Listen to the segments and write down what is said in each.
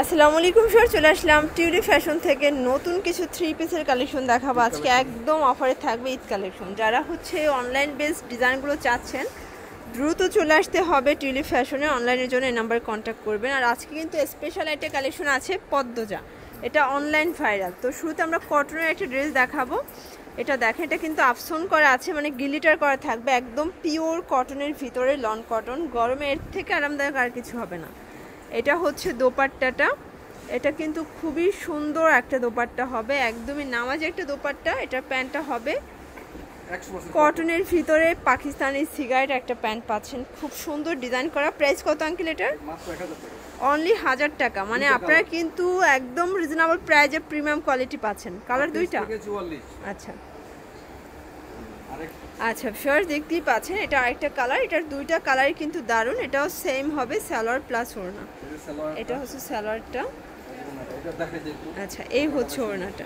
আসসালামু আলাইকুম স্যার, চলে আসলাম টিউলিপ ফ্যাশন থেকে নতুন কিছু থ্রি পিসের কালেকশন দেখাবো। আজকে একদম অফারে থাকবে ঈদ কালেকশন। যারা অনলাইন বেসড ডিজাইনগুলো চাচ্ছেন দ্রুত চলে আসতে হবে টিউলিপ ফ্যাশনে। অনলাইনের জন্য এই নাম্বারে কন্ট্যাক্ট করবেন। আর আজকে কিন্তু স্পেশাল একটা কালেকশন আছে পদ্মজা, এটা অনলাইন ভাইরাল। তো শুরুতে আমরা কটনের একটা ড্রেস দেখাবো। এটা দেখেন, এটা কিন্তু আফসন করা আছে, মানে গ্লিটার করা থাকবে, একদম পিওর কটনের ভিতরে, লন কটন। গরমে এর থেকে আরামদায়ক আর কিছু হবে না। এটা হচ্ছে দোপাট্টাটা, এটা কিন্তু খুবই সুন্দর একটা দোপাট্টা হবে, একদমই নামাজি একটা দোপাট্টা। এটার প্যান্টটা হবে কটনের ভিতরে পাকিস্তানি সিগারেট একটা প্যান্ট পাচ্ছেন, খুব সুন্দর ডিজাইন করা। প্রাইস কত আঙ্কেল এটার? অনলি 1000 টাকা। মানে আপনারা কিন্তু একদম রিজনেবল প্রাইজে প্রিমিয়াম কোয়ালিটি পাচ্ছেন। কালার দুইটা? আচ্ছা আচ্ছা ভিউয়ার্স, দেখতেই পাচ্ছেন এটা আরেকটা কালার। এটার দুইটা কালারই কিন্তু দারুণ। এটাও সেম হবে সালোয়ার প্লাস ওড়না। এটা হচ্ছে সালোয়ারটা। আচ্ছা, এই হচ্ছে ওড়নাটা।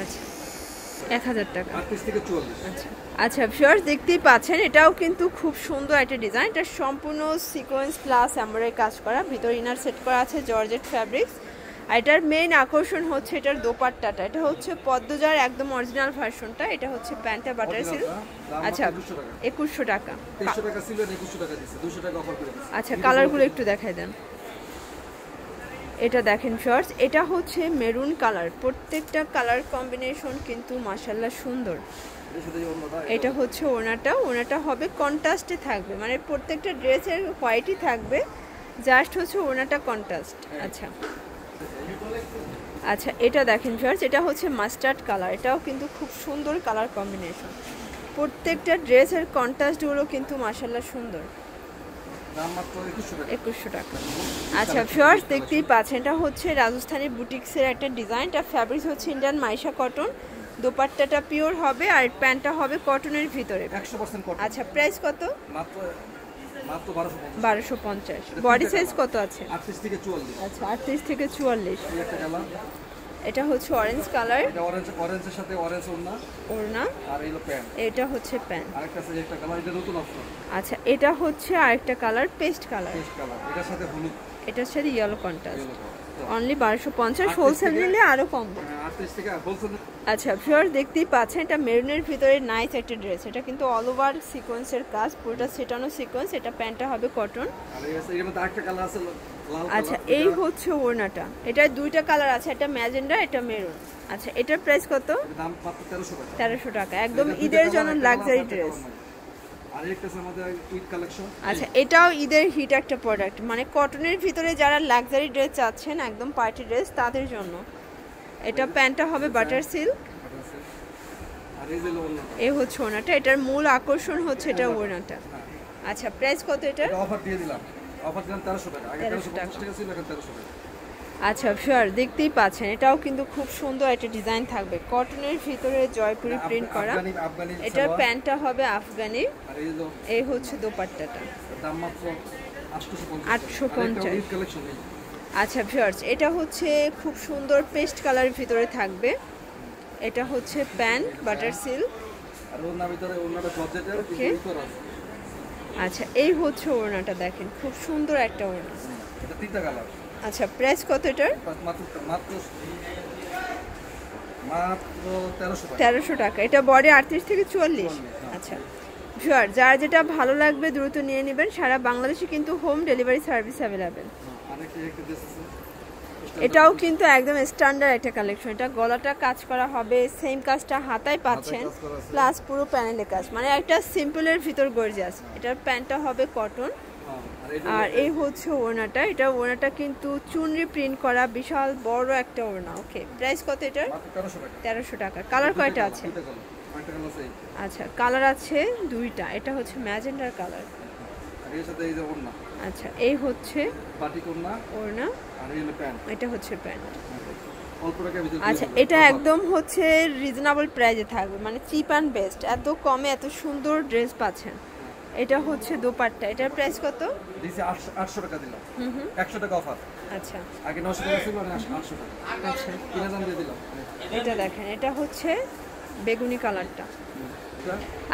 আচ্ছা 1000 টাকা। আচ্ছা আচ্ছা ভিউয়ার্স, দেখতেই পাচ্ছেন এটাও কিন্তু খুব সুন্দর একটা ডিজাইন। এটা সম্পূর্ণ সিকোয়েন্স প্লাস এমব্রয়ডারি কাজ করা, ভিতরে ইনার সেট করা আছে জর্জেট ফ্যাব্রিক্স। আর এটার মেইন আকর্ষণ হচ্ছে এটার দোপাট্টাটা। এটা হচ্ছে পদ্মজার একদম অরিজিনাল ভার্সনটা। এটা হচ্ছে প্যান্টটা বাটার সিল্ক। আচ্ছা 2100 টাকা। আচ্ছা কালারগুলো একটু দেখাই দেন। এটা দেখেন শর্টস, এটা হচ্ছে মেরুন কালার। প্রত্যেকটা কালার কম্বিনেশন কিন্তু মাশাআল্লাহ সুন্দর। এটা হচ্ছে ওড়নাটা। ওড়নাটা হবে কন্ট্রাস্টে থাকবে, মানে প্রত্যেকটা ড্রেসের হোয়াইটই থাকবে, জাস্ট হচ্ছে ওড়নাটা কন্ট্রাস্ট। আচ্ছা আচ্ছা এটা দেখেন শর্টস, এটা হচ্ছে মাস্টার্ড কালার। এটাও কিন্তু খুব সুন্দর কালার কম্বিনেশন। প্রত্যেকটা ড্রেসের কন্ট্রাস্টগুলো কিন্তু মাশাআল্লাহ সুন্দর। 2100 টাকা। আচ্ছা ভিউয়ার্স, দেখতেই পাচ্ছেন এটা হচ্ছে রাজস্থানী বুটিক্সের একটা ডিজাইন। এটা ফ্যাব্রিক্স হচ্ছে ইন্ডিয়ান মাইশা কটন। দোপাট্টাটা পিওর হবে আর প্যান্টটা হবে কটনের ভিতরে 100% কটন। আচ্ছা প্রাইস কত? মাত্র 1250। বডি সাইজ কত আছে? 38 থেকে 44। আচ্ছা 38 থেকে 44। এটা হচ্ছে অরেঞ্জ কালার। এটা অরেঞ্জের সাথে অরেঞ্জ ওড়না আর এই হলো প্যান্ট। এটা হচ্ছে প্যান্ট। আরেকটা আছে একটা কালার, এটা নতুন অপশন। আচ্ছা এটা হচ্ছে আরেকটা কালার, পেস্ট কালার। এটার সাথে হলুদ, এটার সাথে ইয়েলো কন্ট্রাস্ট। অনলি 1250। হোলসেল নিলে আরো কম। 38 থেকে হোলসেল। আচ্ছা ভিউয়ার, দেখতেই পাচ্ছেন এটা মেরুনের ভিতরে নাইস একটা ড্রেস। এটা কিন্তু অল ওভার সিকোয়েন্সের কাজ, পুরোটা সেটানো সিকোয়েন্স। এটা প্যান্টটা হবে কটন। আর এর মধ্যে আরেকটা কালার আছে লাল। আচ্ছা এই হচ্ছে ওড়নাটা। এটার দুইটা কালার আছে, একটা ম্যাজেন্ডা, এটা মেরুন। আচ্ছা এটার প্রাইস কত? দাম মাত্র 1300 টাকা। 1300 টাকা, একদম ঈদের জন্য লাক্সারি ড্রেস। আচ্ছা এটাও ঈদের হিট একটা প্রোডাক্ট, মানে কটনের ভিতরে যারা লাক্সারি ড্রেস চাচ্ছেন, একদম পার্টি ড্রেস, তাদের জন্য। এটা প্যান্টটা হবে বাটার সিল্ক। এই হচ্ছে ওড়নাটা। এটার মূল আকর্ষণ হচ্ছে এটা ওড়নাটা। আচ্ছা প্রাইস কত এটা? অফার দিয়ে দিলাম, অফার দিলাম 1300 টাকা। আগে 1350 টাকা ছিল, এখন 1300 টাকা। আচ্ছা শিওর, দেখতেই পাচ্ছেন এটাও কিন্তু খুব সুন্দর একটা ডিজাইন থাকবে, কটনের ভিতরে জয়পুরি প্রিন্ট করা। এটার প্যান্টটা হবে আফগানি। এই হচ্ছে দোপাট্টাটা, দাম মাত্র 850। আচ্ছা ভিউয়ার্স, এটা হচ্ছে খুব সুন্দর পেস্ট কালারের ভিতরে থাকবে। এটা হচ্ছে প্যান্ট বাটার সিল্ক। আচ্ছা এই হচ্ছে ওড়নাটা, দেখেন খুব সুন্দর একটা ওড়না। এটা তিনটা কালার। আচ্ছা প্রাইস কত এটার? মাত্র 1300 টাকা। এটা বডি 38 থেকে 44। আচ্ছা ভিউয়ার, যার যেটা ভালো লাগবে দ্রুত নিয়ে নেবেন। সারা বাংলাদেশে কিন্তু হোম ডেলিভারি সার্ভিস অ্যাভেলেবেল। এটাও কিন্তু একদম স্ট্যান্ডার্ড একটা কালেকশন। এটা গলাটা কাজ করা হবে, সেম কাজটা হাতায় পাচ্ছেন, প্লাস পুরো প্যানেলে কাজ, মানে একটা সিম্পলের ভিতর গর্জিয়াস। এটার প্যান্টটা হবে কটন। আর এই হচ্ছে ওড়নাটা। এটা ওড়নাটা কিন্তু চুনরি প্রিন্ট করা, বিশাল বড় একটা ওড়না। ওকে প্রাইস কত এটার? 1300 টাকা। কালার কয়টা আছে? আচ্ছা কালার আছে দুইটা। এটা হচ্ছে ম্যাজেন্ডার কালার। আচ্ছা এই হচ্ছে ওড়না, এটা হচ্ছে প্যান্ট। আচ্ছা এটা একদম হচ্ছে রিজনেবল প্রাইসে থাকবে, মানে চিপ অ্যান্ড বেস্ট। এত কমে এত সুন্দর ড্রেস পাচ্ছেন। এটা হচ্ছে দোপাট্টা। এটার প্রাইস কত? 800 টাকা দিলাম। 100 টাকা অফার। আচ্ছা আগে 900 টাকা ছিল, 800 টাকা। আচ্ছা কিনা দাম দিয়ে দিলাম। এটা দেখেন, এটা হচ্ছে বেগুনি কালারটা।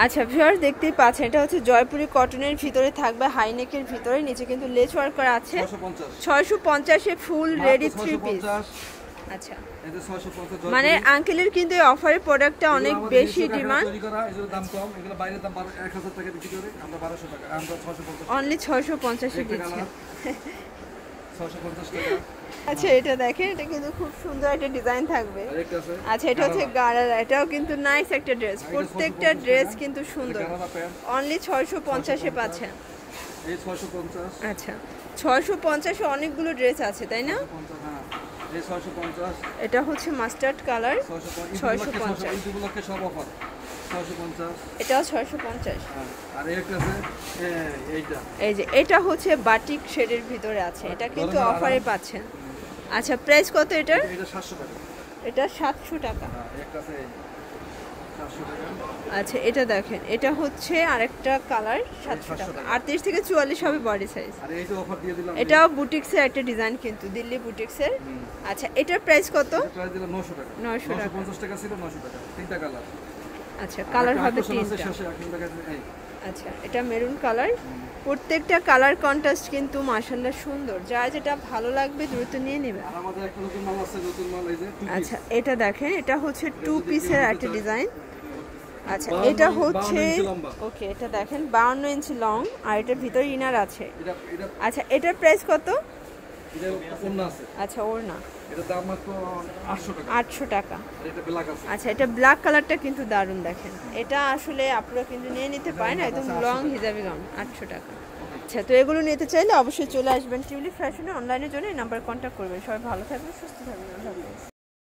আচ্ছা ভিউয়ার্স দেখতেই পাচ্ছেন, এটা হচ্ছে জয়পুরি কটনের ভিতরে থাকবে, হাইনেকের ভিতরে, নিচে কিন্তু লেস ওয়ার্ক করা আছে। 650 এ ফুল রেডি 3 পিস। আচ্ছা মানে আঙ্কেলের কিন্তু এই অফারের প্রোডাক্টটা অনেক বেশি ডিমান্ড। অনলি 650 এ দিচ্ছে। আচ্ছা এটা দেখেন, এটা কিন্তু খুব সুন্দর একটা ডিজাইন থাকবে। আচ্ছা এটা হচ্ছে গারারা, এটাও কিন্তু নাইস একটা ড্রেস, প্রত্যেকটা ড্রেস কিন্তু সুন্দর। অনলি 650 এ পাচ্ছেন। আচ্ছা 650 এ অনেকগুলো ড্রেস আছে তাই না? এটা হচ্ছে মাস্টার্ড কালার 650। এটাও 650। এই যে এটা হচ্ছে বাটিক শেডের ভিতরে আছে, এটা কিন্তু অফারে পাচ্ছেন। আচ্ছা প্রাইস কত এটার? এটা 700 টাকা। আচ্ছা এটা দেখেন, এটা হচ্ছে আরেকটা কালার 700 টাকা। 38 থেকে 44 হবে বডি সাইজ। এটাও বুটিক্সের একটা ডিজাইন, কিন্তু দিল্লি বুটিক্সের। আচ্ছা এটার প্রাইস কত? 900 টাকা। 950 টাকা ছিল, 900 টাকা। তিনটা কালার। আচ্ছা কালার হবে তিনটা। আচ্ছা এটা মেরুন কালার, প্রত্যেকটা কালার কন্ট্রাস্ট কিন্তু মাশাআল্লাহ সুন্দর, যা যেটা ভালো লাগবে দ্রুত নিয়ে নেবেন। আর আমাদের একটা নতুন মাল আছে, নতুন মাল এই যে 2 পিস। আচ্ছা এটা দেখেন, এটা হচ্ছে 2 পিসের একটা ডিজাইন। আচ্ছা এটা হচ্ছে ওকে, এটা দেখেন 52 ইঞ্চি লং, আর এটার ভিতরে ইনার আছে। আচ্ছা এটার প্রাইস কত? এটা ওড়না আছে। আচ্ছা ওড়না, এটা দাম মাত্র 800 টাকা। 800 টাকা। এটা ব্ল্যাক আছে। আচ্ছা এটা ব্ল্যাক কালারটা কিন্তু দারুণ, দেখেন এটা আসলে আপনারা কিন্তু নিয়ে নিতে পারেন, একদম লং হিজাবি গাউন 800 টাকা। আচ্ছা তো এগুলো নিতে চাইলে অবশ্যই চলে আসবেন টিউলিপ ফ্যাশনে, অনলাইনের জন্য এই নাম্বারে কন্ট্যাক্ট করবেন। সবাই ভালো থাকবেন, সুস্থ থাকবেন, আল্লাহ হাফেজ।